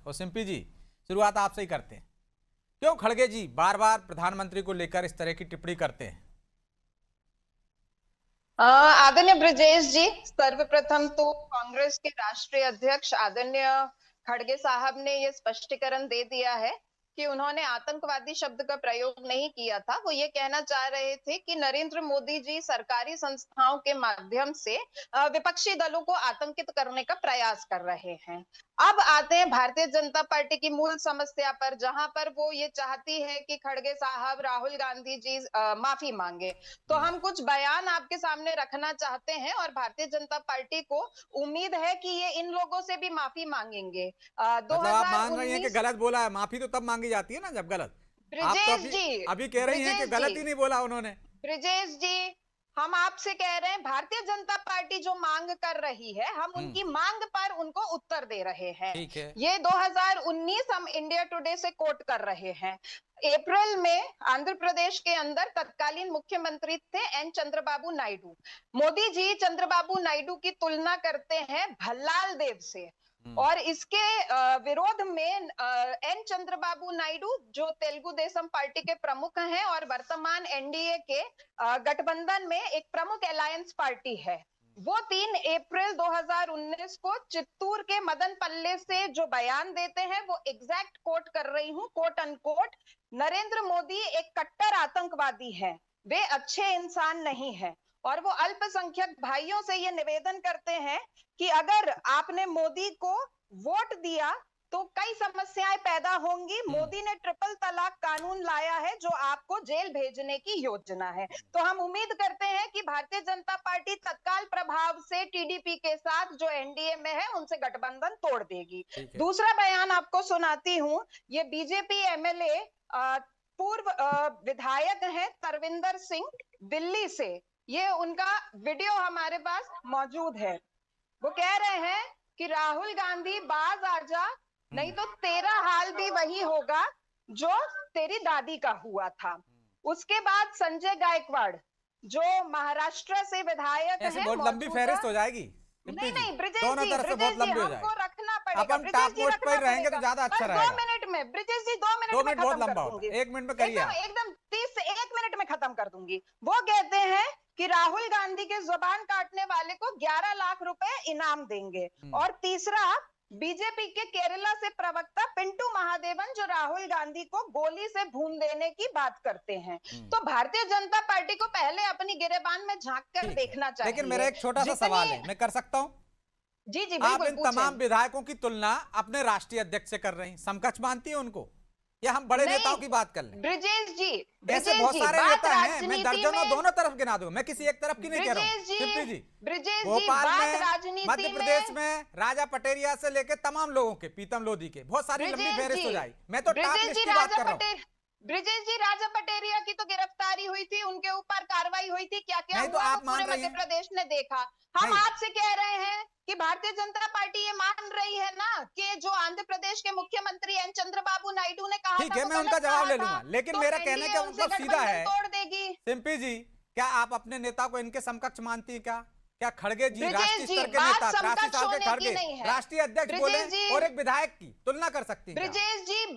और सिंपी जी, शुरुआत आपसे ही करते हैं। क्यों खड़गे जी बार बार प्रधानमंत्री को लेकर इस तरह की टिप्पणी करते हैं? आदरणीय ब्रजेश जी, सर्वप्रथम तो कांग्रेस के राष्ट्रीय अध्यक्ष आदरणीय खड़गे साहब ने ये स्पष्टीकरण दे दिया है कि उन्होंने आतंकवादी शब्द का प्रयोग नहीं किया था। वो ये कहना चाह रहे थे कि नरेंद्र मोदी जी सरकारी संस्थाओं के माध्यम से विपक्षी दलों को आतंकित करने का प्रयास कर रहे हैं। अब आते हैं भारतीय जनता पार्टी की मूल समस्या पर, जहां पर वो ये चाहती है कि खड़गे साहब, राहुल गांधी जी माफी मांगे। तो हम कुछ बयान आपके सामने रखना चाहते हैं और भारतीय जनता पार्टी को उम्मीद है कि ये इन लोगों से भी माफी मांगेंगे। मतलब आप मान रही हैं कि 2019 गलत बोला है? माफी तो तब मांगी जाती है ना जब गलत। आप तो ब्रिजेश अभी जी, अभी कह रही हैं कि गलत ही नहीं बोला उन्होंने। ब्रिजेश जी, हम आपसे कह रहे हैं भारतीय जनता पार्टी जो मांग कर रही है, हम उनकी मांग पर उनको उत्तर दे रहे हैं। ठीक है। ये 2019 हम इंडिया टुडे से कोट कर रहे हैं। अप्रैल में आंध्र प्रदेश के अंदर तत्कालीन मुख्यमंत्री थे एन चंद्रबाबू नायडू। मोदी जी चंद्रबाबू नायडू की तुलना करते हैं भल्लाल देव से, और इसके विरोध में एन चंद्रबाबू नायडू, जो तेलुगु देशम पार्टी के प्रमुख हैं और वर्तमान एनडीए के गठबंधन में एक प्रमुख अलायंस पार्टी है, वो 3 अप्रैल 2019 को चित्तूर के मदन पल्ले से जो बयान देते हैं, वो एग्जैक्ट कोट कर रही हूं, कोट अनकोट, नरेंद्र मोदी एक कट्टर आतंकवादी है, वे अच्छे इंसान नहीं है। और वो अल्पसंख्यक भाइयों से ये निवेदन करते हैं कि अगर आपने मोदी को वोट दिया तो कई समस्याएं पैदा होंगी। मोदी ने ट्रिपल तलाक कानून लाया है जो आपको जेल भेजने की योजना है। तो हम उम्मीद करते हैं कि भारतीय जनता पार्टी तत्काल प्रभाव से टीडीपी के साथ जो एनडीए में है उनसे गठबंधन तोड़ देगी। दूसरा बयान आपको सुनाती हूं। ये बीजेपी एमएलए पूर्व विधायक हैं तरविंदर सिंह दिल्ली से, ये उनका वीडियो हमारे पास मौजूद है। वो कह रहे हैं कि राहुल गांधी बाज आजा, नहीं तो तेरा हाल भी वही होगा जो तेरी दादी का हुआ था। उसके बाद संजय गायकवाड़, जो महाराष्ट्र से विधायक ऐसे हैं, बहुत लंबी फहरिस्त हो जाएगी। नहीं ब्रिजेश दोनों जी, तरफ से बहुत लंबी हो जाएगी। हमको रखना पड़ेगा। अपन टॉप मोस्ट पर रहेंगे तो ज्यादा अच्छा रहेगा। 2 मिनट में ब्रिजेश जी, 2 मिनट 2 में मिनट बहुत खत्म लंबा कर होता दूंगी। है, 1 मिनट में करिए। एकदम 30 से 1 मिनट में खत्म कर दूंगी। वो कहते हैं कि राहुल गांधी के जुबान काटने वाले को 11 लाख रुपए इनाम देंगे। और तीसरा, बीजेपी के केरला से प्रवक्ता पिंटू महादेवन, जो राहुल गांधी को गोली से भून देने की बात करते हैं। तो भारतीय जनता पार्टी को पहले अपनी गिरेबान में झांक कर देखना चाहिए। लेकिन मेरा एक छोटा सा सवाल है, मैं कर सकता हूँ? जी जी, आप इन तमाम विधायकों की तुलना अपने राष्ट्रीय अध्यक्ष से कर रही हैं, समकक्ष मानती हैं उनको, या हम बड़े नेताओं की बात कर लें? ब्रिजेश जी, ऐसे बहुत सारे नेता हैं, मैं दर्जनों दोनों तरफ गिना दूंगा, मैं किसी एक तरफ की नहीं कह रहा हूँ। सिंपी जी, भोपाल में, मध्य प्रदेश में राजा पटेरिया से लेकर तमाम लोगों के, पीतम लोधी के, बहुत सारी लंबी फहरिस्त हो जाएगी। मैं तो टॉप लिस्ट की बात कर रहा हूँ। ब्रिजेश जी, राजा पटेरिया की तो गिरफ्तारी हुई थी, उनके ऊपर कार्रवाई हुई थी, क्या क्या तो आप मान रही मध्य प्रदेश ने देखा। हम आपसे कह रहे हैं कि भारतीय जनता पार्टी ये मान रही है ना कि जो आंध्र प्रदेश के मुख्यमंत्री एन चंद्रबाबू नायडू ने कहा, ठीक है, मैं उनका जवाब ले लूंगा, लेकिन मेरा कहने का मतलब सीधा है, तोड़ देगी। सिंपी जी, क्या आप अपने नेता को इनके समकक्ष मानती हैं? क्या खड़गे जी राष्ट्रीय स्तर के नेता, 83 साल के खड़गे राष्ट्रीय अध्यक्ष बोले और एक विधायक की तुलना कर सकती हैं? ब्रिजेश जी,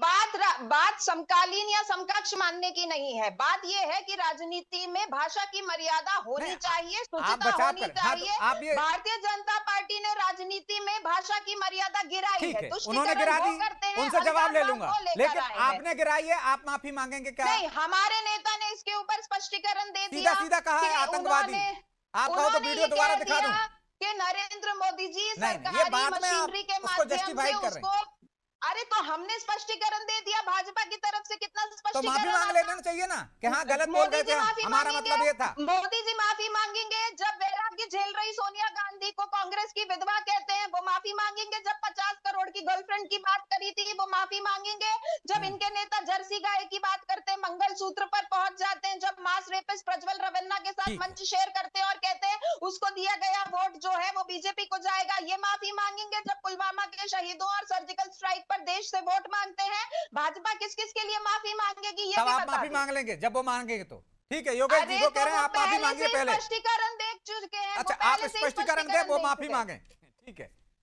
बात समकालीन या समकक्ष मानने की नहीं है। बात यह है कि राजनीति में भाषा की मर्यादा होनी चाहिए, शुचिता होनी चाहिए। भारतीय जनता पार्टी ने राजनीति में भाषा की मर्यादा गिराई है, उन्होंने गिरा दी, उनसे जवाब ले लूंगा, लेकिन आपने गिराई है, आप माफी मांगेंगे क्या? नहीं, हमारे नेता ने इसके ऊपर स्पष्टीकरण दे दिया, सीधा कहा है आतंकवादी। आप कहो तो वीडियो दोबारा दिखा दूं कि नरेंद्र मोदी जी सरकारी मशीनरी के माध्यम से उसको, अरे तो हमने स्पष्टीकरण दे दिया, भाजपा की तरफ से कितना स्पष्टीकरण, तो माफी मांग लेना चाहिए ना कि हाँ गलत बोल गए थे, हमारा मतलब ये था। मोदी जी माफी मांगेंगे जब वैराग्य झेल रही सोनिया गांधी को कांग्रेस की विधवा कहते हैं, वो माफी मांगेंगे। जब 50 करोड़ की गर्लफ्रेंड की बात करी थी, वो माफी मांगेंगे। जब इनके नेता जर्सी गाय की बात करते हैं, मंगलसूत्र पर पहुंच जाते हैं, जब मास रेपिस्ट प्रज्वल रवन्ना के साथ मंच शेयर करते हैं और कहते हैं उसको दिया गया वोट जो है वो बीजेपी को जाएगा, ये माफी मांगेंगे। जब पुलवामा के शहीदों और सर्जिकल स्ट्राइक पर देश से वोट मांगते हैं, भाजपा किस किस के लिए माफी मांगेगी, ये भी आप माफी मांग लेंगे जब वो मांगेंगे तो ठीक है। योगेश जी वो कह रहे हैं आप माफी मांगिए पहले, स्पष्टीकरण देख चुके हैं। अच्छा आप स्पष्टीकरण दे, वो माफी मांगे, ठीक है।